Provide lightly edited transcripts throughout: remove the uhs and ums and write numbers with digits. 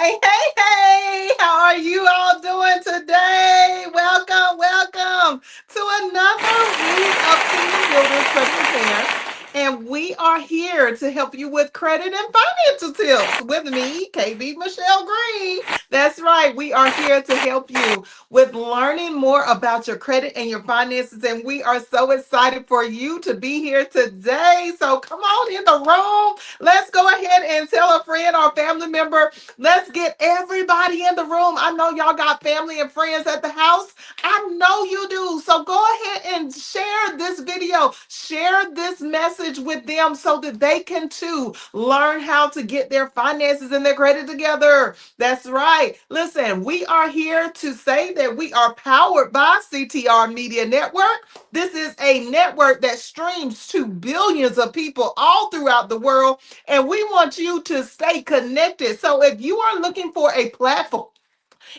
Hey, hey, hey, how are you all doing today? Welcome, welcome to another week of Kingdom Builders Credit Repair. And we are here to help you with credit and financial tips with me, KB.MichelleGreen. That's right, we are here to help you with learning more about your credit and your finances. And we are so excited for you to be here today. So come on in the room. Let's go ahead and tell a friend or family member. Let's get everybody in the room. I know y'all got family and friends at the house. I know you do. So go ahead and share this video, share this message with them so that they can too learn how to get their finances and their credit together. That's right. Listen, we are here to say that we are powered by CTR Media Network. This is a network that streams to billions of people all throughout the world, and we want you to stay connected. So if you are looking for a platform,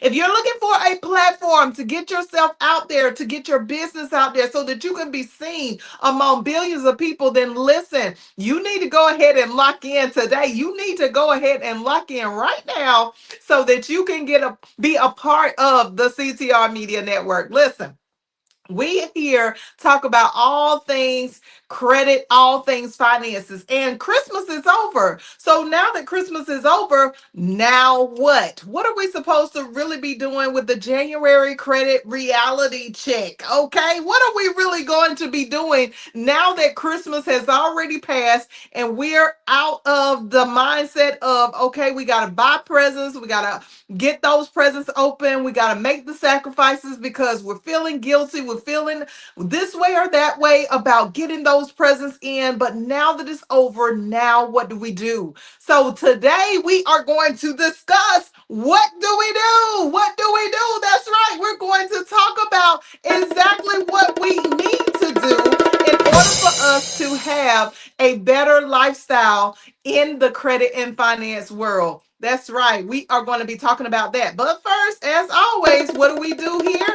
if you're looking for a platform to get yourself out there, to get your business out there so that you can be seen among billions of people, then listen, you need to go ahead and lock in today. You need to go ahead and lock in right now so that you can be a part of the CTR Media Network. Listen, we here talk about all things credit, all things finances, and Christmas is over. So now that Christmas is over, now what? What are we supposed to really be doing with the January credit reality check? Okay, what are we really going to be doing now that Christmas has already passed and we're out of the mindset of, okay, we got to buy presents, we got to get those presents open. We got to make the sacrifices because we're feeling guilty. We're feeling this way or that way about getting those presents in. But now that it's over, now what do we do? So today we are going to discuss, what do we do? What do we do? That's right. We're going to talk about exactly what we need to do in order for us to have a better lifestyle in the credit and finance world. That's right. We are going to be talking about that. But first, as always, what do we do here?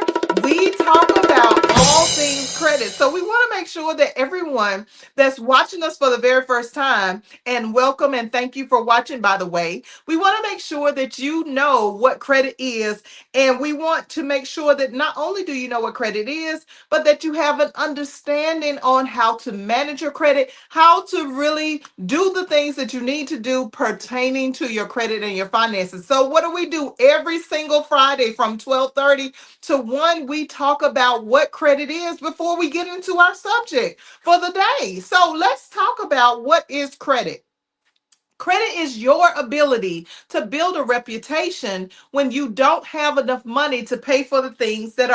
We talk about all things credit. So we want to make sure that everyone that's watching us for the very first time, and welcome and thank you for watching, by the way, we want to make sure that you know what credit is. And we want to make sure that not only do you know what credit is, but that you have an understanding on how to manage your credit, how to really do the things that you need to do pertaining to your credit and your finances. So what do? Every single Friday from 12:30 to 1, we talk about what credit is before we get into our subject for the day. So let's talk about what is credit. Credit is your ability to build a reputation when you don't have enough money to pay for the things that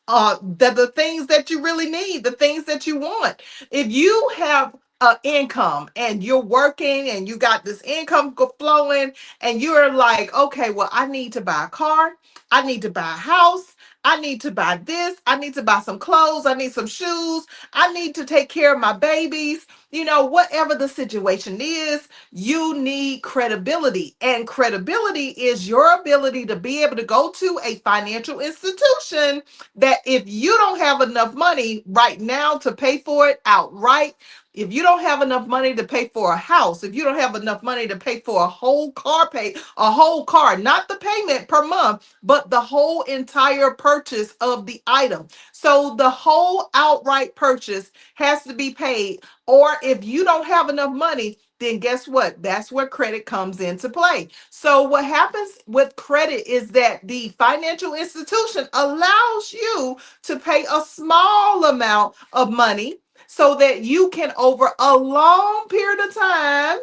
are the things that you really need, the things that you want. If you have income and you're working and you got this income flowing and you're like, okay, well, I need to buy a car, I need to buy a house, I need to buy this, I need to buy some clothes, I need some shoes, I need to take care of my babies, whatever the situation is, you need credibility. And credibility is your ability to be able to go to a financial institution that if you don't have enough money right now to pay for it outright, if you don't have enough money to pay for a house, if you don't have enough money to pay for a whole car, not the payment per month, but the whole entire purchase of the item. So the whole outright purchase has to be paid. Or if you don't have enough money, then guess what? That's where credit comes into play. So what happens with credit is that the financial institution allows you to pay a small amount of money so that you can, over a long period of time,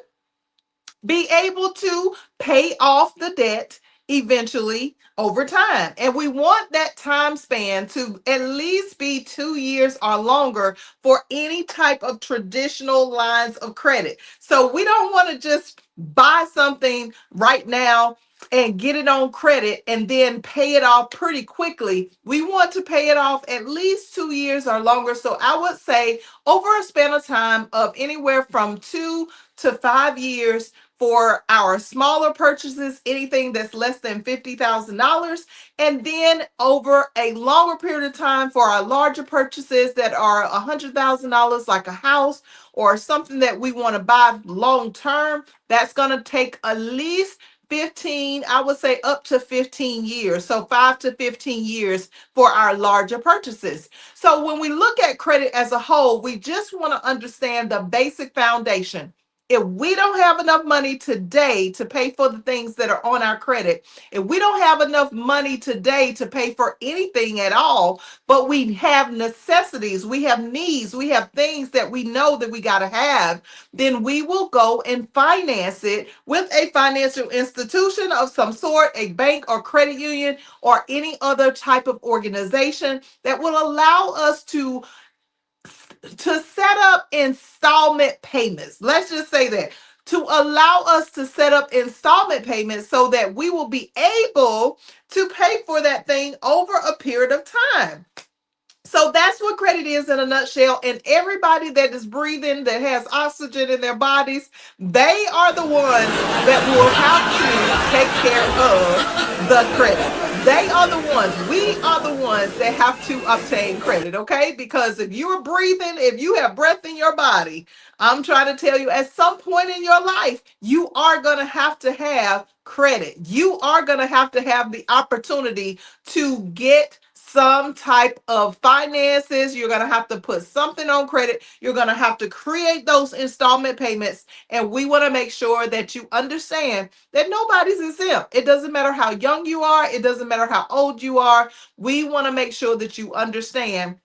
be able to pay off the debt eventually over time. And we want that time span to at least be 2 years or longer for any type of traditional lines of credit. So we don't want to just buy something right now and get it on credit and then pay it off pretty quickly. We want to pay it off at least 2 years or longer. So I would say over a span of time of anywhere from 2 to 5 years for our smaller purchases, anything that's less than $50,000, and then over a longer period of time for our larger purchases that are $100,000, like a house or something that we want to buy long term. That's going to take at least 15, I would say up to 15 years. So 5 to 15 years for our larger purchases. So when we look at credit as a whole, we just want to understand the basic foundation. If we don't have enough money today to pay for the things that are on our credit, if we don't have enough money today to pay for anything at all, but we have necessities, we have needs, we have things that we know that we got to have, then we will go and finance it with a financial institution of some sort, a bank or credit union, or any other type of organization that will allow us to set up installment payments. Let's just say that, to allow us to set up installment payments so that we will be able to pay for that thing over a period of time. So that's what credit is in a nutshell. And everybody that is breathing, that has oxygen in their bodies, they are the ones that will have to take care of the credit. They are the ones, we are the ones that have to obtain credit, okay? Because if you're breathing, if you have breath in your body, I'm trying to tell you, at some point in your life, you are going to have credit. You are going to have the opportunity to get some type of finances. You're going to have to put something on credit. You're going to have to create those installment payments. And we want to make sure that you understand that nobody's exempt. It doesn't matter how young you are. It doesn't matter how old you are. We want to make sure that you understand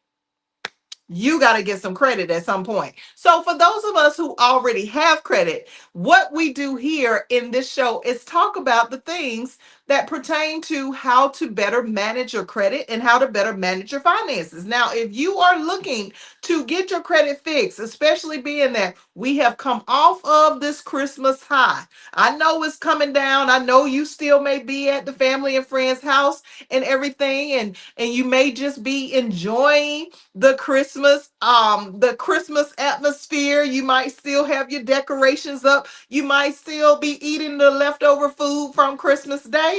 you got to get some credit at some point. So for those of us who already have credit, what we do here in this show is talk about the things that pertain to how to better manage your credit and how to better manage your finances. Now, if you are looking to get your credit fixed, especially being that we have come off of this Christmas high, I know it's coming down. I know you still may be at the family and friends house and everything, and you may just be enjoying the Christmas atmosphere. You might still have your decorations up. You might still be eating the leftover food from Christmas Day.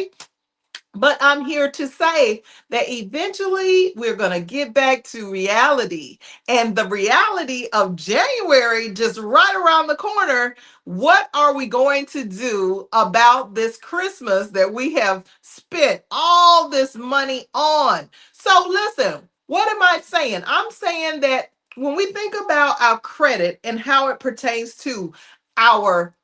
But I'm here to say that eventually we're going to get back to reality. And the reality of January, just right around the corner, what are we going to do about this Christmas that we have spent all this money on? So listen, what am I saying? I'm saying that when we think about our credit and how it pertains to our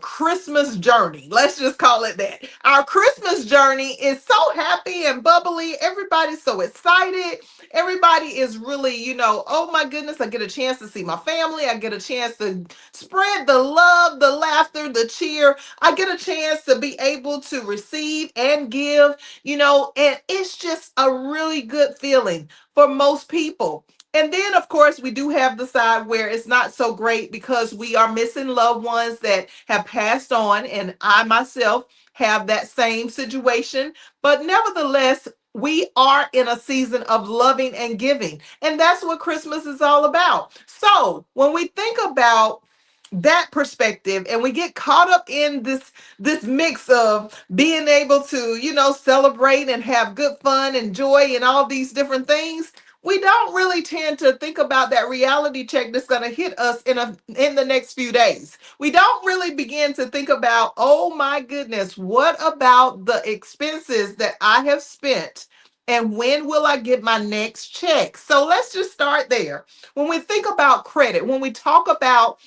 Christmas journey. Let's just call it that. Our Christmas journey is so happy and bubbly. Everybody's so excited. Everybody is really, oh my goodness, I get a chance to see my family. I get a chance to spread the love, the laughter, the cheer. I get a chance to be able to receive and give, and it's just a really good feeling for most people. And then, of course, we do have the side where it's not so great because we are missing loved ones that have passed on. And I myself have that same situation. But nevertheless, we are in a season of loving and giving. And that's what Christmas is all about. So when we think about that perspective and we get caught up in this mix of being able to celebrate and have good fun and joy and all these different things, we don't really tend to think about that reality check that's going to hit us in the next few days. We don't really begin to think about, oh my goodness, what about the expenses that I have spent? And when will I get my next check? So let's just start there. When we think about credit, when we talk about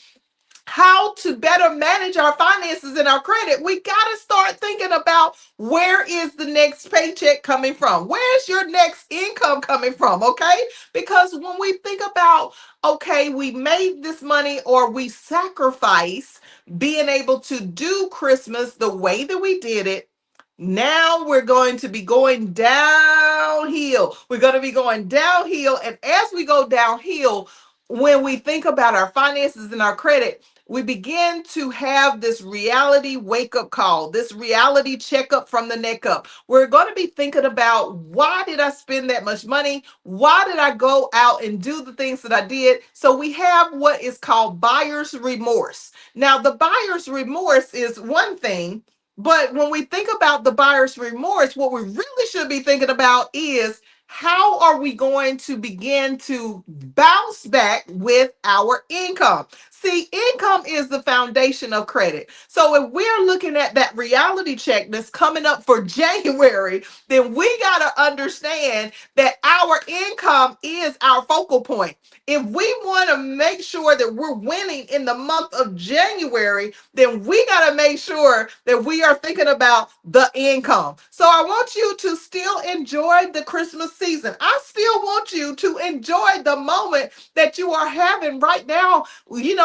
how to better manage our finances and our credit, we got to start thinking about, where is the next paycheck coming from? Where's your next income coming from? Okay. Because when we think about, okay, we made this money or we sacrifice being able to do Christmas the way that we did it. Now we're going to be going downhill. We're going to be going downhill. And as we go downhill, when we think about our finances and our credit, we begin to have this reality wake up call, this reality checkup from the neck up. We're going to be thinking about, why did I spend that much money? Why did I go out and do the things that I did? So we have what is called buyer's remorse. Now, the buyer's remorse is one thing, but when we think about the buyer's remorse, what we really should be thinking about is, how are we going to begin to bounce back with our income? See, income is the foundation of credit. So if we're looking at that reality check that's coming up for January, then we got to understand that our income is our focal point. If we want to make sure that we're winning in the month of January, then we got to make sure that we are thinking about the income. So I want you to still enjoy the Christmas season. I still want you to enjoy the moment that you are having right now,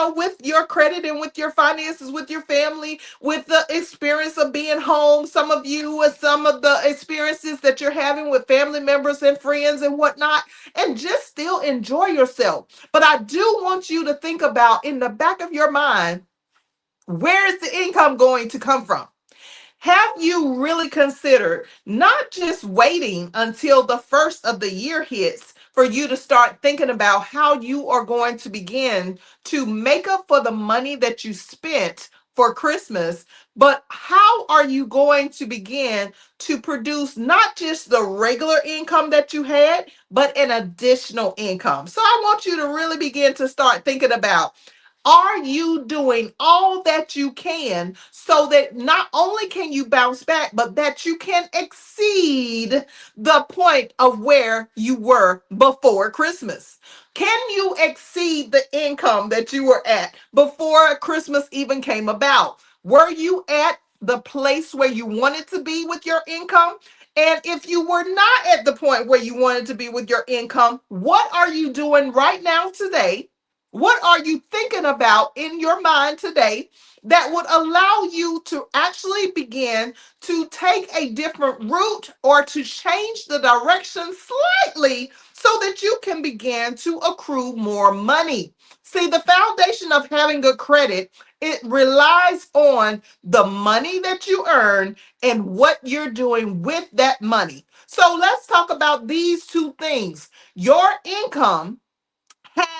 with your credit and with your finances, with your family, with the experience of being home, some of you with some of the experiences that you're having with family members and friends and whatnot, and just still enjoy yourself. But I do want you to think about in the back of your mind, where is the income going to come from? Have you really considered not just waiting until the first of the year hits for you to start thinking about how you are going to begin to make up for the money that you spent for Christmas, but how are you going to begin to produce not just the regular income that you had, but an additional income? So I want you to really begin to start thinking about, are you doing all that you can so that not only can you bounce back, but that you can exceed the point of where you were before Christmas? Can you exceed the income that you were at before Christmas even came about? Were you at the place where you wanted to be with your income? And if you were not at the point where you wanted to be with your income, what are you doing right now today? What are you thinking about in your mind today that would allow you to actually begin to take a different route or to change the direction slightly so that you can begin to accrue more money? See, the foundation of having good credit, it relies on the money that you earn and what you're doing with that money. So let's talk about these two things. Your income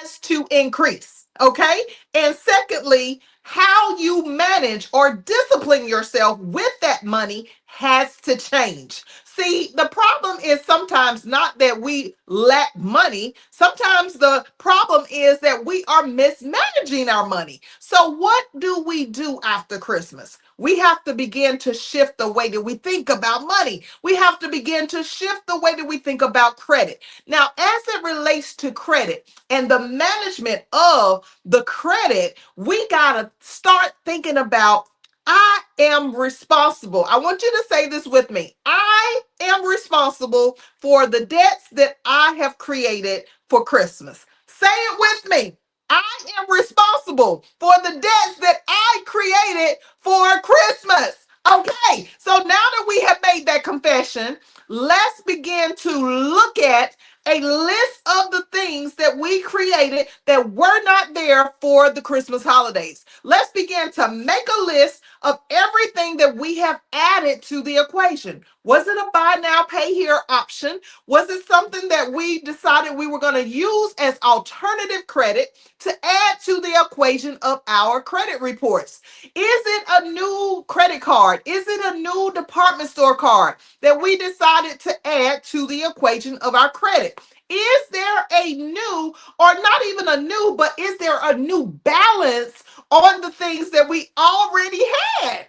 has to increase. Okay. And secondly, how you manage or discipline yourself with that money has to change. See, the problem is sometimes not that we lack money. Sometimes the problem is that we are mismanaging our money. So, what do we do after Christmas? We have to begin to shift the way that we think about money. We have to begin to shift the way that we think about credit. Now, as it relates to credit and the management of the credit, we got to start thinking about, I am responsible. I want you to say this with me. I am responsible for the debts that I have created for Christmas. Say it with me. I am responsible for the debts that I created for Christmas. Okay, so now that we have made that confession, let's begin to look at a list of the things that we created that were not there for the Christmas holidays. Let's begin to make a list of everything that we have added to the equation. Was it a buy now, pay here option? Was it something that we decided we were going to use as alternative credit to add to the equation of our credit reports? Is it a new credit card? Is it a new department store card that we decided to add to the equation of our credit? Is there a new, or not even a new, but is there a new balance on the things that we already had?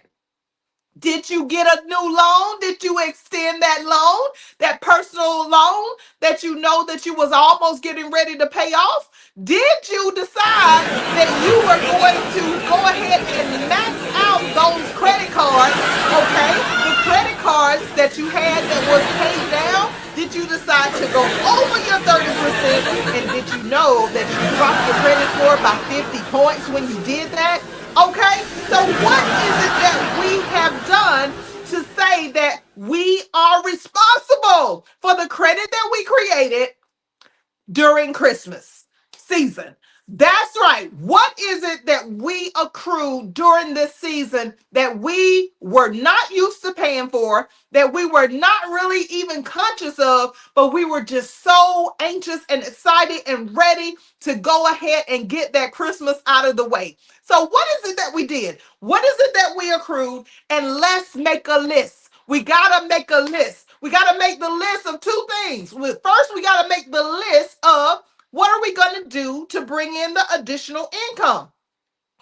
Did you get a new loan? Did you extend that loan, that personal loan that you know that you was almost getting ready to pay off? Did you decide that you were going to go ahead and max out those credit cards? Okay, the credit cards that you had that was paid down, did you decide to go over your 30%? And did you know that you dropped your credit score by 50 points when you did that? Okay, so what is it that we have done to say that we are responsible for the credit that we created during Christmas season? That's right. What is it that we accrued during this season that we were not used to paying for, that we were not really even conscious of, but we were just so anxious and excited and ready to go ahead and get that Christmas out of the way? So what is it that we did? What is it that we accrued? And let's make a list. We got to make a list. We got to make the list of two things. First, we got to make the list of, what are we going to do to bring in the additional income?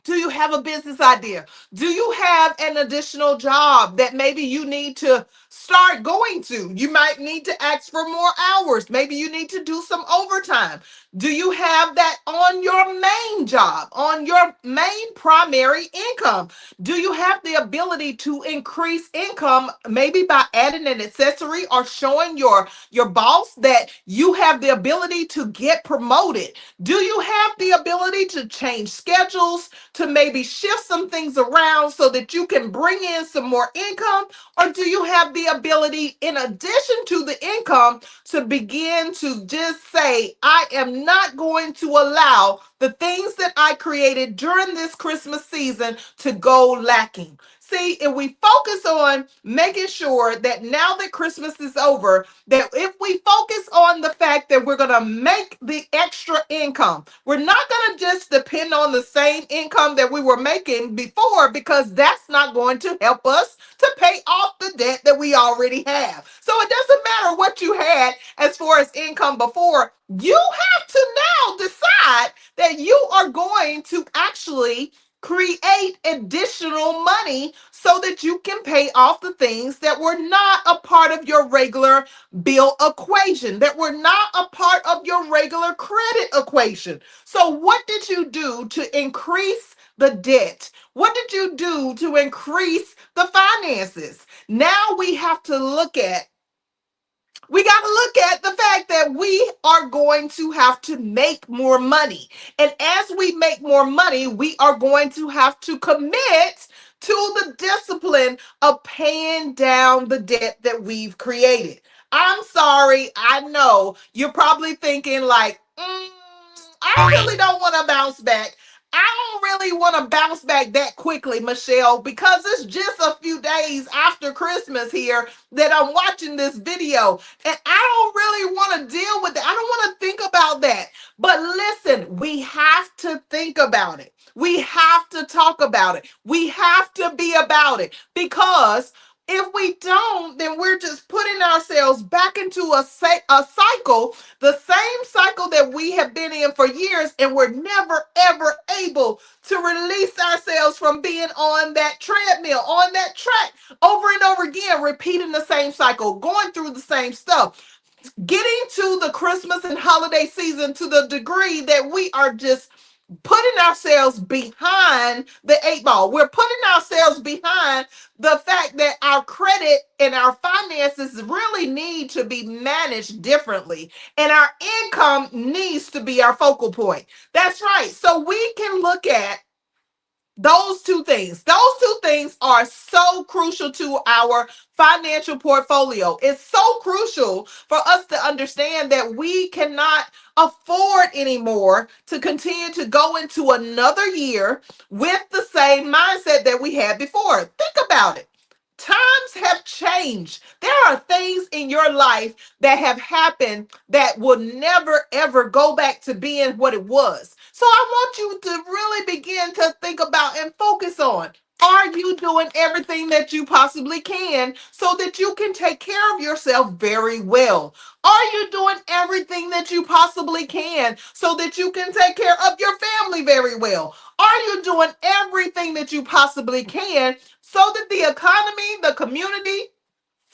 Do you have a business idea? Do you have an additional job that maybe you need to start going to? You might need to ask for more hours. Maybe you need to do some overtime. Do you have that on your main job, on your main primary income? Do you have the ability to increase income maybe by adding an accessory or showing your boss that you have the ability to get promoted? Do you have the ability to change schedules, to maybe shift some things around so that you can bring in some more income? Or do you have the ability, in addition to the income, to begin to just say, I am not going to allow the things that I created during this Christmas season to go lacking? See, if we focus on making sure that now that Christmas is over, that if we focus on the fact that we're going to make the extra income, we're not going to just depend on the same income that we were making before, because that's not going to help us to pay off the debt that we already have. So it doesn't matter what you had as far as income before. You have to now decide that you are going to actually create additional money so that you can pay off the things that were not a part of your regular bill equation, that were not a part of your regular credit equation. So what did you do to increase the debt? What did you do to increase the finances? Now we got to look at the fact that we are going to have to make more money. And as we make more money, we are going to have to commit to the discipline of paying down the debt that we've created. I'm sorry. I know you're probably thinking like, I really don't want to bounce back. I don't really want to bounce back that quickly, Michelle, because it's just a few days after Christmas here that I'm watching this video. And I don't really want to deal with that. I don't want to think about that. But listen, we have to think about it. We have to talk about it. We have to be about it, because if we don't, then we're just putting ourselves back into a cycle, the same cycle that we have been in for years, and we're never, ever able to release ourselves from being on that treadmill, on that track, over and over again, repeating the same cycle, going through the same stuff, getting to the Christmas and holiday season to the degree that we are just putting ourselves behind the eight ball. We're putting ourselves behind the fact that our credit and our finances really need to be managed differently, and our income needs to be our focal point. That's right. So we can look at those two things. Those two things are so crucial to our financial portfolio. It's so crucial for us to understand that we cannot afford anymore to continue to go into another year with the same mindset that we had before. Think about it. Times have changed. There are things in your life that have happened that will never ever go back to being what it was. So I want you to really begin to think about and focus on, are you doing everything that you possibly can so that you can take care of yourself very well? Are you doing everything that you possibly can so that you can take care of your family very well? Are you doing everything that you possibly can so that the economy, the community,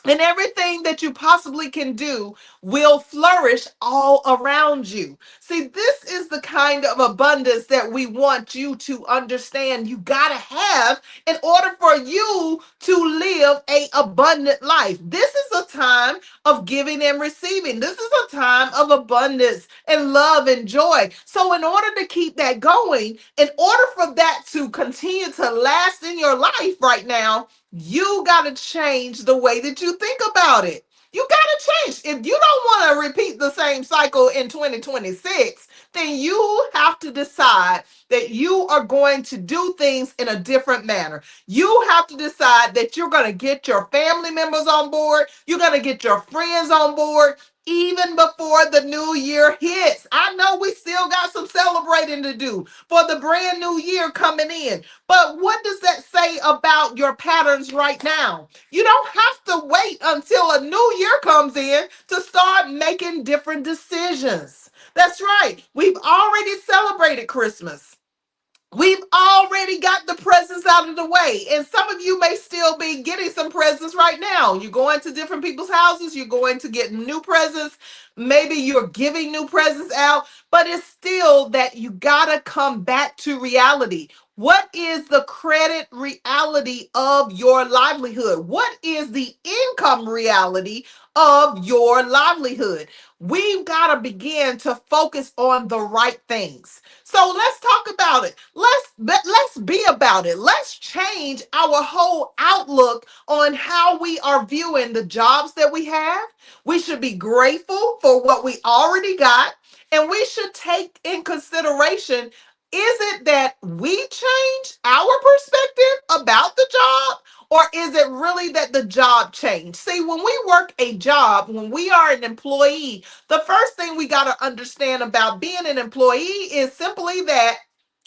and everything that you possibly can do will flourish all around you? See, this is the kind of abundance that we want you to understand you got to have in order for you to live a abundant life. This is a time of giving and receiving. This is a time of abundance and love and joy. So in order to keep that going, in order for that to continue to last in your life right now, you got to change the way that you think about it. You got to change. If you don't want to repeat the same cycle in 2026, then you have to decide that you are going to do things in a different manner. You have to decide that you're going to get your family members on board. You're going to get your friends on board even before the new year hits. I know we still got some celebrating to do for the brand new year coming in. But what does that say about your patterns right now? You don't have to wait until a new year comes in to start making different decisions. That's right. We've already celebrated Christmas. We've already got the presents out of the way. And some of you may still be getting some presents right now. You're going to different people's houses, you're going to get new presents. Maybe you're giving new presents out, but it's still that you got to come back to reality. What is the credit reality of your livelihood? What is the income reality of your livelihood? We've got to begin to focus on the right things. So let's talk about it. Let's be about it. Let's change our whole outlook on how we are viewing the jobs that we have. We should be grateful for what we already got, and we should take in consideration, is it that we change our perspective about the job, or is it really that the job changed? See, when we work a job, when we are an employee, the first thing we got to understand about being an employee is simply that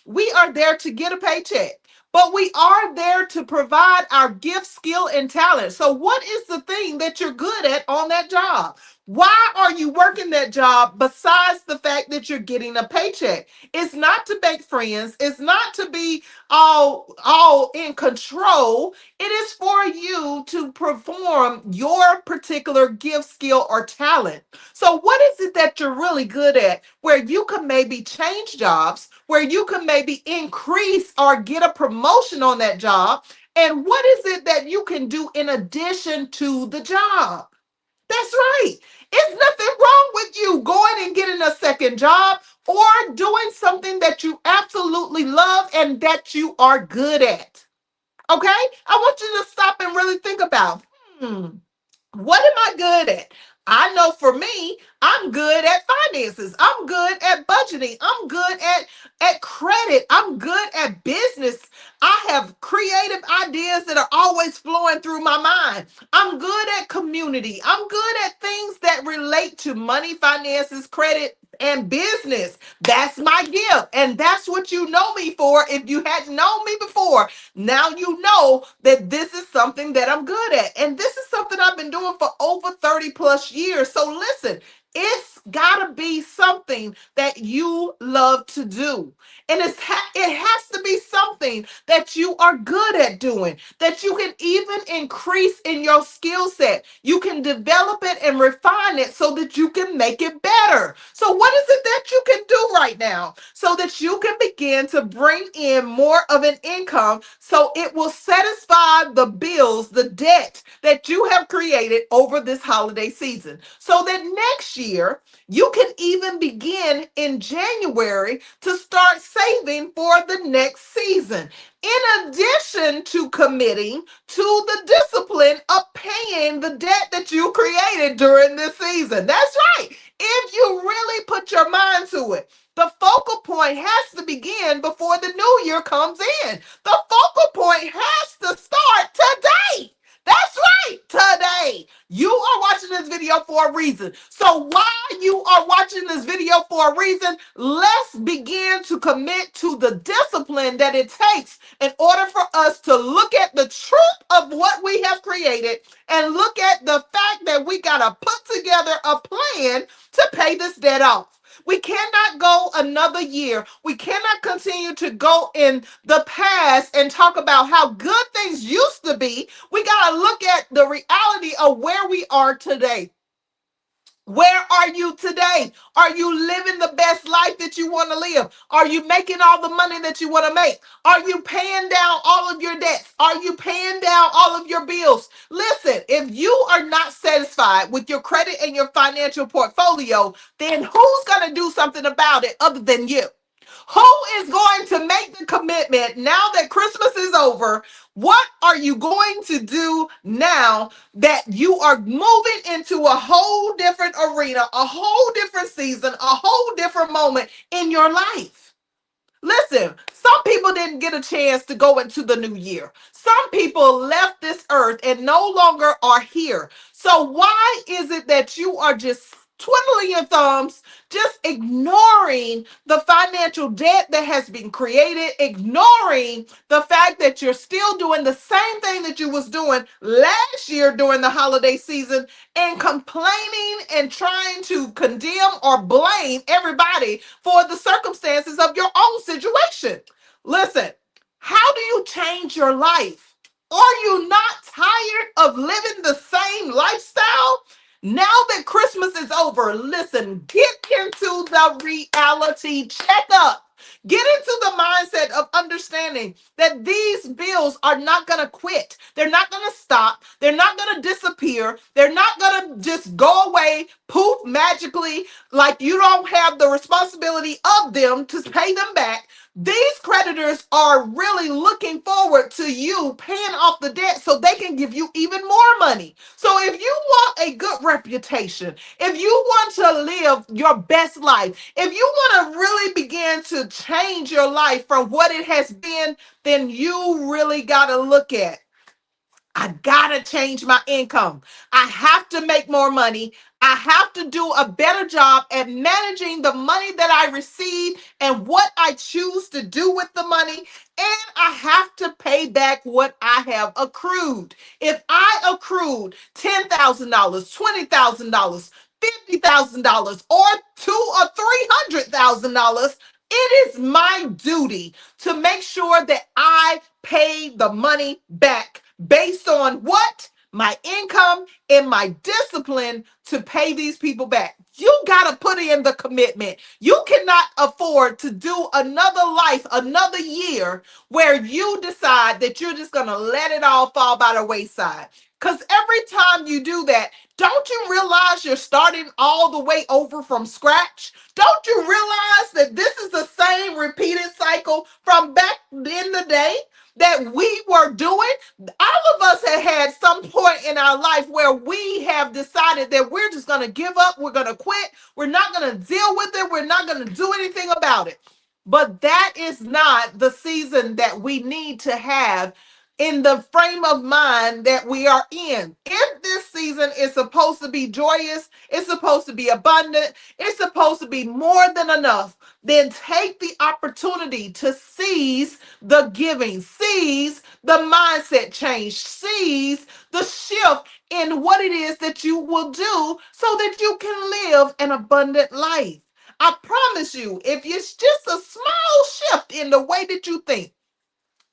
we are there to get a paycheck, but we are there to provide our gift, skill, and talent. So, what is the thing that you're good at on that job? Why are you working that job besides the fact that you're getting a paycheck? It's not to make friends. It's not to be all in control. It is for you to perform your particular gift, skill, or talent. So, what is it that you're really good at where you can maybe change jobs, where you can maybe increase or get a promotion on that job? And what is it that you can do in addition to the job? That's right. It's nothing wrong with you going and getting a second job or doing something that you absolutely love and that you are good at. Okay? I want you to stop and really think about, hmm, what am I good at? I know for me, I'm good at finances. I'm good at budgeting. I'm good at credit. I'm good at business. I have creative ideas that are always flowing through my mind. I'm good at community. I'm good at things that relate to money, finances, credit, and business. That's my gift. And that's what you know me for. If you hadn't known me before, now you know that this is something that I'm good at. And this is something I've been doing for over 30 plus years. So listen, it's got to be something that you love to do. And it has to be something that you are good at doing, that you can even increase in your skill set. You can develop it and refine it so that you can make it better. So what is it that you can do right now so that you can begin to bring in more of an income so it will satisfy the bills, the debt that you have created over this holiday season? So that next year, you can even begin in January to start saving for the next season. In addition to committing to the discipline of paying the debt that you created during this season. That's right. If you really put your mind to it, the focal point has to begin before the new year comes in. The focal point has to start today. That's right, today. You are watching this video for a reason. So while you are watching this video for a reason, let's begin to commit to the discipline that it takes in order for us to look at the truth of what we have created and look at the fact that we got to put together a plan to pay this debt off. We cannot go another year. We cannot continue to go in the past and talk about how good things used to be. We got to look at the reality of where we are today. Where are you today? Are you living the best life that you want to live? Are you making all the money that you want to make? Are you paying down all of your debts? Are you paying down all of your bills? Listen, if you are not satisfied with your credit and your financial portfolio, then who's going to do something about it other than you? Who is going to make the commitment now that Christmas is over? What are you going to do now that you are moving into a whole different arena, a whole different season, a whole different moment in your life? Listen, some people didn't get a chance to go into the new year. Some people left this earth and no longer are here. So why is it that you are just twiddling your thumbs, just ignoring the financial debt that has been created, ignoring the fact that you're still doing the same thing that you was doing last year during the holiday season, and complaining and trying to condemn or blame everybody for the circumstances of your own situation? Listen, how do you change your life? Are you not tired of living the same lifestyle? Now that Christmas is over, listen, get into the reality checkup. Get into the mindset of understanding that these bills are not going to quit. They're not going to stop. They're not going to disappear. They're not going to just go away, poof, magically, like you don't have the responsibility of them to pay them back. These creditors are really looking forward to you paying off the debt so they can give you even more money. So if you want a good reputation, if you want to live your best life, if you want to really begin to change your life from what it has been, then you really got to look at, I gotta change my income. I have to make more money. I have to do a better job at managing the money that I receive and what I choose to do with the money. And I have to pay back what I have accrued. If I accrued $10,000, $20,000, $50,000, or $200,000 or $300,000, it is my duty to make sure that I pay the money back based on what? My income and my discipline to pay these people back. You got to put in the commitment. You cannot afford to do another life, another year where you decide that you're just going to let it all fall by the wayside. Because every time you do that, don't you realize you're starting all the way over from scratch? Don't you realize that this is the same repeated cycle from back in the day that we were doing? All of us have had some point in our life where we have decided that we're just going to give up, we're going to quit, we're not going to deal with it, we're not going to do anything about it. But that is not the season that we need to have in the frame of mind that we are in. If this season is supposed to be joyous, it's supposed to be abundant, it's supposed to be more than enough, then take the opportunity to seize the giving, seize the mindset change, seize the shift in what it is that you will do so that you can live an abundant life. I promise you, if it's just a small shift in the way that you think,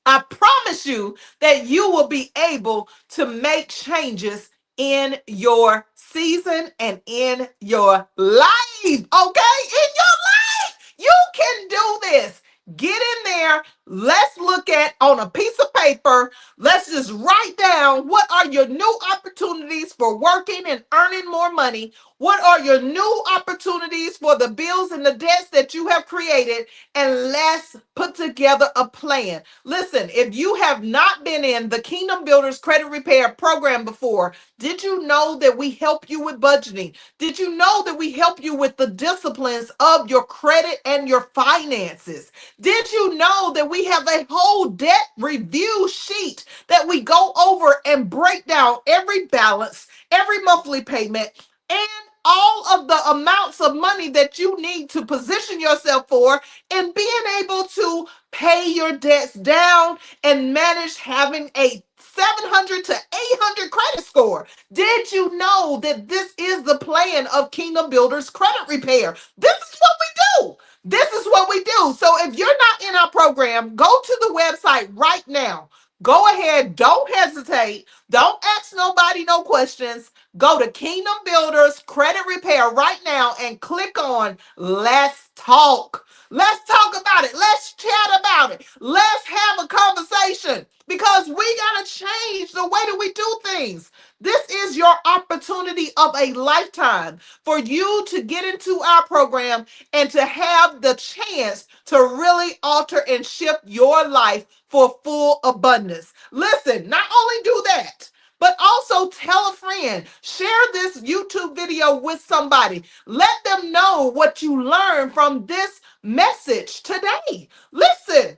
I promise you that you will be able to make changes in your season and in your life. Okay? In your life. You can do this. Get in there. Let's look at on a piece of paper. Let's just write down what are your new opportunities for working and earning more money. What are your new opportunities for the bills and the debts that you have created? And let's put together a plan. Listen, if you have not been in the Kingdom Builders Credit Repair Program before, did you know that we help you with budgeting? Did you know that we help you with the disciplines of your credit and your finances? Did you know that we have a whole debt review sheet that we go over and break down every balance, every monthly payment, and all of the amounts of money that you need to position yourself for and being able to pay your debts down and manage having a 700 to 800 credit score? Did you know that this is the plan of Kingdom Builders Credit Repair? This is what we do. This is what we do. So if you're not in our program, go to the website right now. Go ahead. Don't hesitate. Don't ask nobody no questions. Go to Kingdom Builders Credit Repair right now and click on Let's Talk. Let's talk about it. Let's chat about it. Let's have a conversation because we got to change the way that we do things. This is your opportunity of a lifetime for you to get into our program and to have the chance to really alter and shift your life for full abundance. Listen, not only do that, but also tell a friend, share this YouTube video with somebody. Let them know what you learned from this message today. Listen,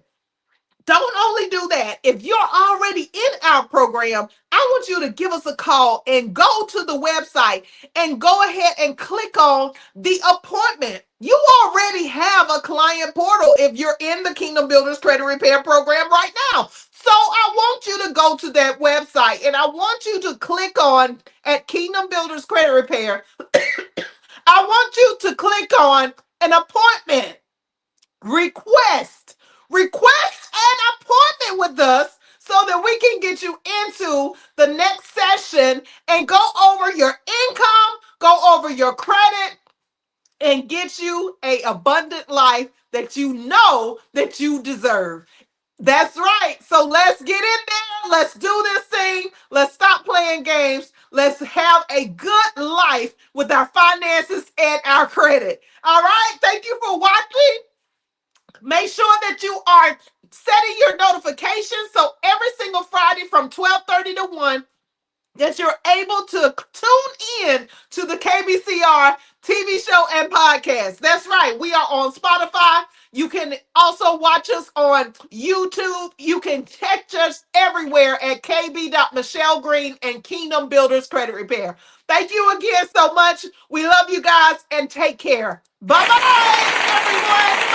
don't only do that. If you're already in our program, I want you to give us a call and go to the website and go ahead and click on the appointment. You already have a client portal if you're in the Kingdom Builders Credit Repair Program right now. So I want you to go to that website and I want you to click on at Kingdom Builders Credit Repair. I want you to click on an appointment request. request an appointment with us so that we can get you into the next session and go over your income, go over your credit, and get you a abundant life that you know that you deserve. That's right. So let's get in there. Let's do this thing. Let's stop playing games. Let's have a good life with our finances and our credit. All right. Thank you for watching. Make sure that you are setting your notifications so every single Friday from 12:30 to 1 that you're able to tune in to the KBCR TV show and podcast. That's right. We are on Spotify. You can also watch us on YouTube. You can catch us everywhere at KB.MichelleGreen and Kingdom Builders Credit Repair. Thank you again so much. We love you guys and take care. Bye bye, everyone.